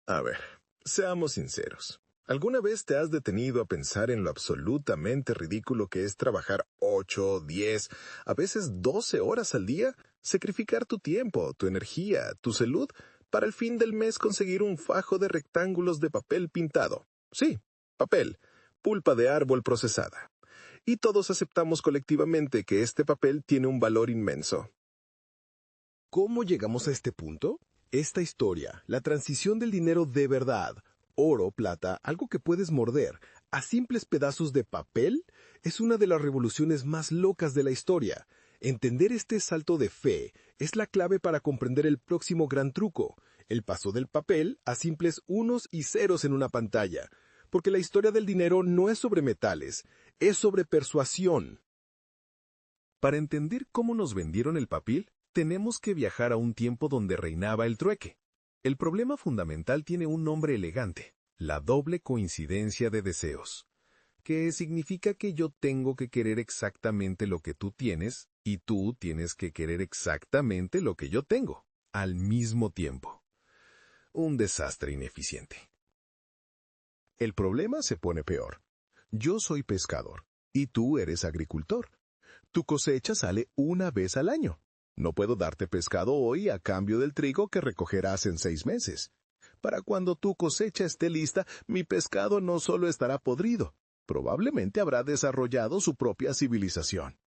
A ver, seamos sinceros. ¿Alguna vez te has detenido a pensar en lo absolutamente ridículo que es trabajar 8, 10, a veces 12 horas al día? Sacrificar tu tiempo, tu energía, tu salud, para el fin del mes conseguir un fajo de rectángulos de papel pintado. Sí, papel, pulpa de árbol procesada. Y todos aceptamos colectivamente que este papel tiene un valor inmenso. ¿Cómo llegamos a este punto? Esta historia, la transición del dinero de verdad, oro, plata, algo que puedes morder, a simples pedazos de papel, es una de las revoluciones más locas de la historia. Entender este salto de fe es la clave para comprender el próximo gran truco, el paso del papel a simples unos y ceros en una pantalla. Porque la historia del dinero no es sobre metales, es sobre persuasión. Para entender cómo nos vendieron el papel, tenemos que viajar a un tiempo donde reinaba el trueque. El problema fundamental tiene un nombre elegante, la doble coincidencia de deseos, que significa que yo tengo que querer exactamente lo que tú tienes y tú tienes que querer exactamente lo que yo tengo, al mismo tiempo. Un desastre ineficiente. El problema se pone peor. Yo soy pescador y tú eres agricultor. Tu cosecha sale una vez al año. No puedo darte pescado hoy a cambio del trigo que recogerás en 6 meses. Para cuando tu cosecha esté lista, mi pescado no solo estará podrido, probablemente habrá desarrollado su propia civilización.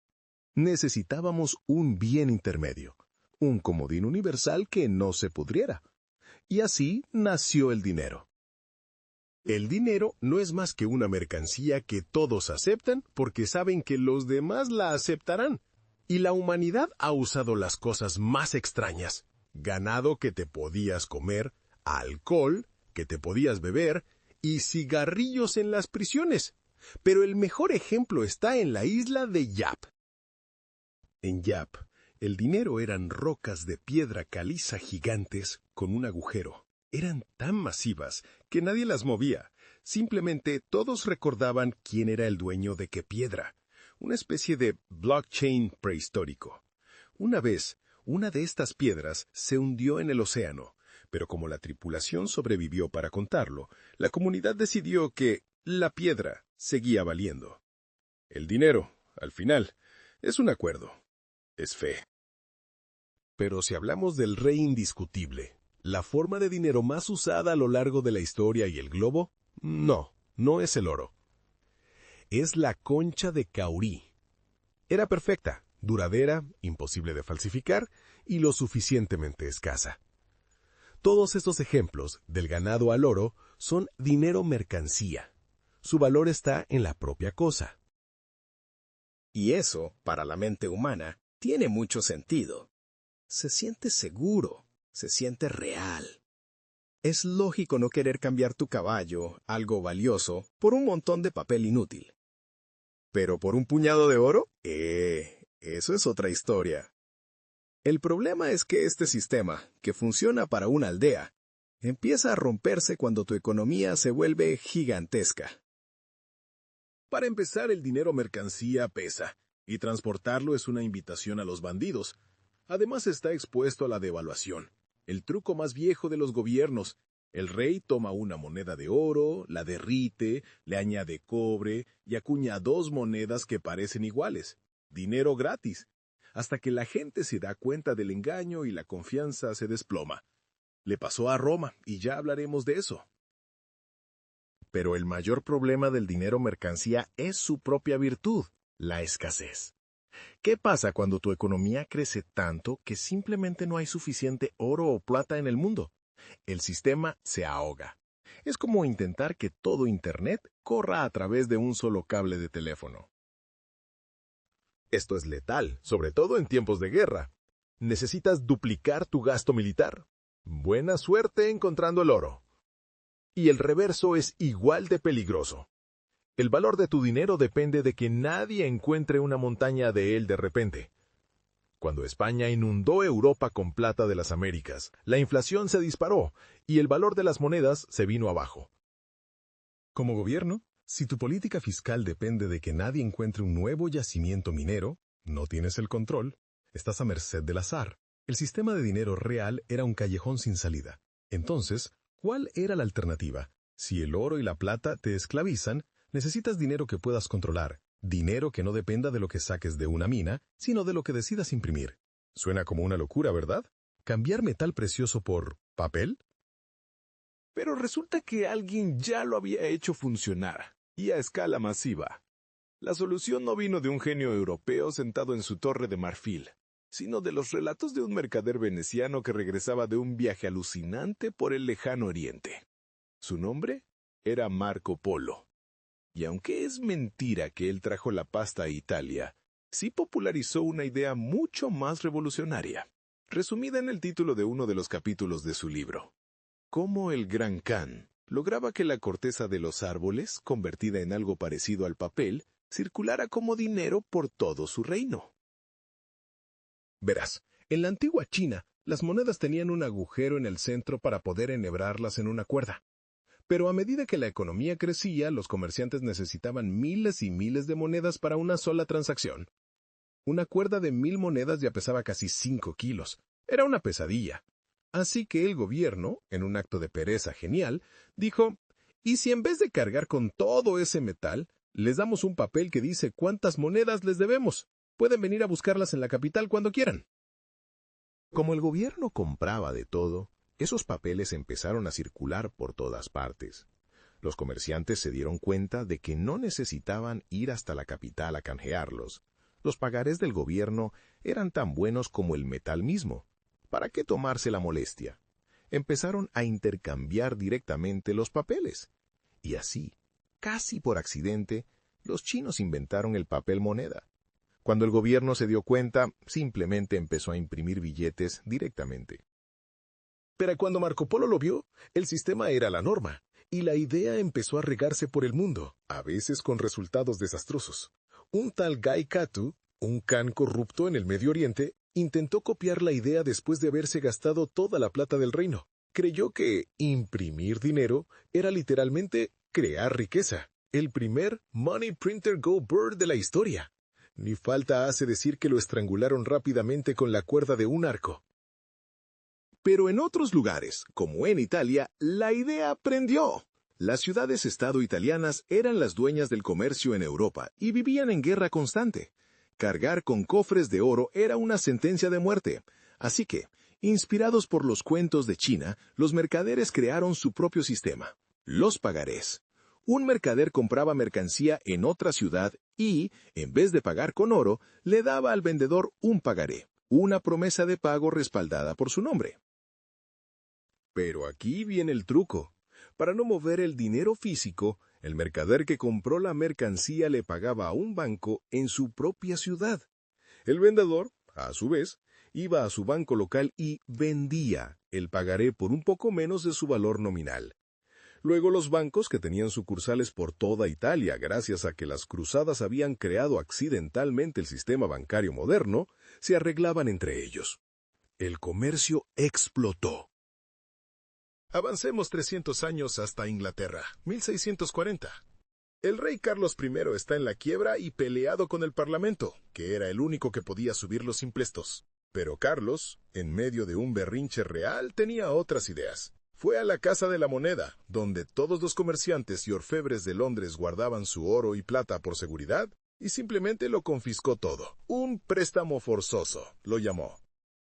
Necesitábamos un bien intermedio, un comodín universal que no se pudriera. Y así nació el dinero. El dinero no es más que una mercancía que todos aceptan porque saben que los demás la aceptarán. Y la humanidad ha usado las cosas más extrañas. Ganado que te podías comer, alcohol que te podías beber y cigarrillos en las prisiones. Pero el mejor ejemplo está en la isla de Yap. En Yap, el dinero eran rocas de piedra caliza gigantes con un agujero. Eran tan masivas que nadie las movía. Simplemente todos recordaban quién era el dueño de qué piedra. Una especie de blockchain prehistórico. Una vez, una de estas piedras se hundió en el océano, pero como la tripulación sobrevivió para contarlo, la comunidad decidió que la piedra seguía valiendo. El dinero, al final, es un acuerdo. Es fe. Pero si hablamos del rey indiscutible, la forma de dinero más usada a lo largo de la historia y el globo, no es el oro. Es la concha de caurí. Era perfecta, duradera, imposible de falsificar y lo suficientemente escasa. Todos estos ejemplos, del ganado al oro, son dinero mercancía. Su valor está en la propia cosa. Y eso, para la mente humana, tiene mucho sentido. Se siente seguro, se siente real. Es lógico no querer cambiar tu caballo, algo valioso, por un montón de papel inútil. ¿Pero por un puñado de oro? Eso es otra historia. El problema es que este sistema, que funciona para una aldea, empieza a romperse cuando tu economía se vuelve gigantesca. Para empezar, el dinero mercancía pesa, y transportarlo es una invitación a los bandidos. Además está expuesto a la devaluación, el truco más viejo de los gobiernos. El rey toma una moneda de oro, la derrite, le añade cobre y acuña 2 monedas que parecen iguales. Dinero gratis. Hasta que la gente se da cuenta del engaño y la confianza se desploma. Le pasó a Roma, y ya hablaremos de eso. Pero el mayor problema del dinero mercancía es su propia virtud, la escasez. ¿Qué pasa cuando tu economía crece tanto que simplemente no hay suficiente oro o plata en el mundo? El sistema se ahoga. Es como intentar que todo Internet corra a través de un solo cable de teléfono. Esto es letal, sobre todo en tiempos de guerra. Necesitas duplicar tu gasto militar. Buena suerte encontrando el oro. Y el reverso es igual de peligroso. El valor de tu dinero depende de que nadie encuentre una montaña de él de repente. Cuando España inundó Europa con plata de las Américas, la inflación se disparó y el valor de las monedas se vino abajo. Como gobierno, si tu política fiscal depende de que nadie encuentre un nuevo yacimiento minero, no tienes el control, estás a merced del azar. El sistema de dinero real era un callejón sin salida. Entonces, ¿Cuál era la alternativa? Si el oro y la plata te esclavizan, necesitas dinero que puedas controlar, dinero que no dependa de lo que saques de una mina, sino de lo que decidas imprimir. Suena como una locura, ¿verdad? ¿Cambiar metal precioso por papel? Pero resulta que alguien ya lo había hecho funcionar, y a escala masiva. La solución no vino de un genio europeo sentado en su torre de marfil, sino de los relatos de un mercader veneciano que regresaba de un viaje alucinante por el lejano oriente. Su nombre era Marco Polo. Y aunque es mentira que él trajo la pasta a Italia, sí popularizó una idea mucho más revolucionaria, resumida en el título de uno de los capítulos de su libro. Cómo el Gran Khan lograba que la corteza de los árboles, convertida en algo parecido al papel, circulara como dinero por todo su reino. Verás, en la antigua China, las monedas tenían un agujero en el centro para poder enhebrarlas en una cuerda. Pero a medida que la economía crecía, los comerciantes necesitaban miles y miles de monedas para una sola transacción. Una cuerda de 1000 monedas ya pesaba casi 5 kilos. Era una pesadilla. Así que el gobierno, en un acto de pereza genial, dijo, ¿y si en vez de cargar con todo ese metal, les damos un papel que dice cuántas monedas les debemos? Pueden venir a buscarlas en la capital cuando quieran. Como el gobierno compraba de todo, esos papeles empezaron a circular por todas partes. Los comerciantes se dieron cuenta de que no necesitaban ir hasta la capital a canjearlos. Los pagarés del gobierno eran tan buenos como el metal mismo. ¿Para qué tomarse la molestia? Empezaron a intercambiar directamente los papeles. Y así, casi por accidente, los chinos inventaron el papel moneda. Cuando el gobierno se dio cuenta, simplemente empezó a imprimir billetes directamente. Pero cuando Marco Polo lo vio, el sistema era la norma, y la idea empezó a regarse por el mundo, a veces con resultados desastrosos. Un tal Gai Katu, un kan corrupto en el Medio Oriente, intentó copiar la idea después de haberse gastado toda la plata del reino. Creyó que imprimir dinero era literalmente crear riqueza. El primer Money Printer Go Bird de la historia. Ni falta hace decir que lo estrangularon rápidamente con la cuerda de un arco. Pero en otros lugares, como en Italia, la idea prendió. Las ciudades-estado italianas eran las dueñas del comercio en Europa y vivían en guerra constante. Cargar con cofres de oro era una sentencia de muerte. Así que, inspirados por los cuentos de China, los mercaderes crearon su propio sistema, los pagarés. Un mercader compraba mercancía en otra ciudad y, en vez de pagar con oro, le daba al vendedor un pagaré, una promesa de pago respaldada por su nombre. Pero aquí viene el truco. Para no mover el dinero físico, el mercader que compró la mercancía le pagaba a un banco en su propia ciudad. El vendedor, a su vez, iba a su banco local y vendía el pagaré por un poco menos de su valor nominal. Luego los bancos, que tenían sucursales por toda Italia gracias a que las cruzadas habían creado accidentalmente el sistema bancario moderno, se arreglaban entre ellos. El comercio explotó. Avancemos 300 años hasta Inglaterra, 1640. El rey Carlos I está en la quiebra y peleado con el Parlamento, que era el único que podía subir los impuestos. Pero Carlos, en medio de un berrinche real, tenía otras ideas. Fue a la Casa de la Moneda, donde todos los comerciantes y orfebres de Londres guardaban su oro y plata por seguridad, y simplemente lo confiscó todo. Un préstamo forzoso, lo llamó.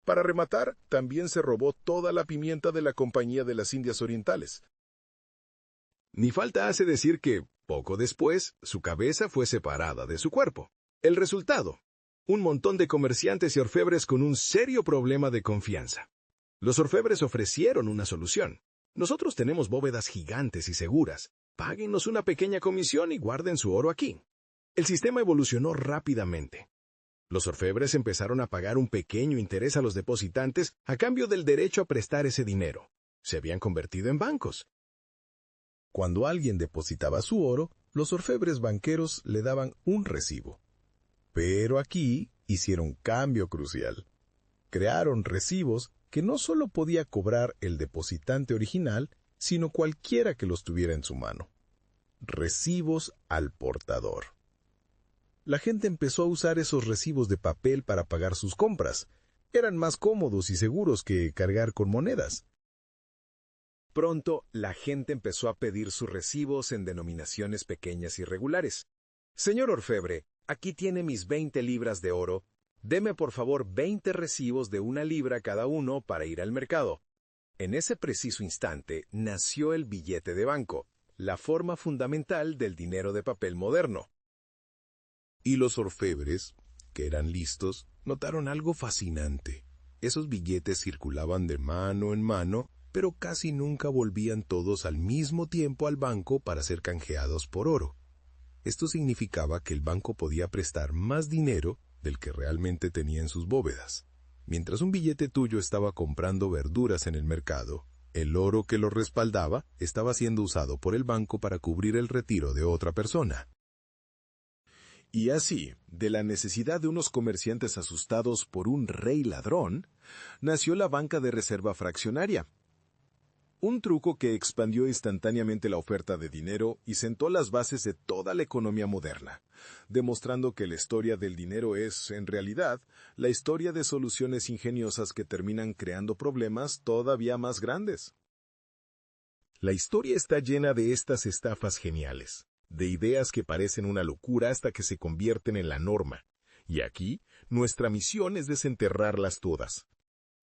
Para rematar, también se robó toda la pimienta de la Compañía de las Indias Orientales. Ni falta hace decir que, poco después, su cabeza fue separada de su cuerpo. El resultado: un montón de comerciantes y orfebres con un serio problema de confianza. Los orfebres ofrecieron una solución. Nosotros tenemos bóvedas gigantes y seguras. Páguenos una pequeña comisión y guarden su oro aquí. El sistema evolucionó rápidamente. Los orfebres empezaron a pagar un pequeño interés a los depositantes a cambio del derecho a prestar ese dinero. Se habían convertido en bancos. Cuando alguien depositaba su oro, los orfebres banqueros le daban un recibo. Pero aquí hicieron cambio crucial. Crearon recibos que no solo podía cobrar el depositante original, sino cualquiera que los tuviera en su mano. Recibos al portador. La gente empezó a usar esos recibos de papel para pagar sus compras. Eran más cómodos y seguros que cargar con monedas. Pronto, la gente empezó a pedir sus recibos en denominaciones pequeñas y regulares. Señor orfebre, aquí tiene mis 20 libras de oro. Deme por favor 20 recibos de 1 libra cada uno para ir al mercado. En ese preciso instante nació el billete de banco, la forma fundamental del dinero de papel moderno. Y los orfebres, que eran listos, notaron algo fascinante. Esos billetes circulaban de mano en mano, pero casi nunca volvían todos al mismo tiempo al banco para ser canjeados por oro. Esto significaba que el banco podía prestar más dinero del que realmente tenía en sus bóvedas. Mientras un billete tuyo estaba comprando verduras en el mercado, el oro que lo respaldaba estaba siendo usado por el banco para cubrir el retiro de otra persona. Y así, de la necesidad de unos comerciantes asustados por un rey ladrón, nació la banca de reserva fraccionaria. Un truco que expandió instantáneamente la oferta de dinero y sentó las bases de toda la economía moderna, demostrando que la historia del dinero es, en realidad, la historia de soluciones ingeniosas que terminan creando problemas todavía más grandes. La historia está llena de estas estafas geniales, de ideas que parecen una locura hasta que se convierten en la norma, y aquí nuestra misión es desenterrarlas todas.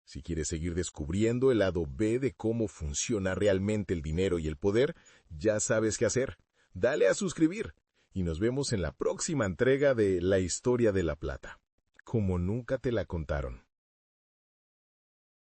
Si quieres seguir descubriendo el lado B de cómo funciona realmente el dinero y el poder, ya sabes qué hacer. Dale a suscribir y nos vemos en la próxima entrega de La Historia de la Plata, como nunca te la contaron.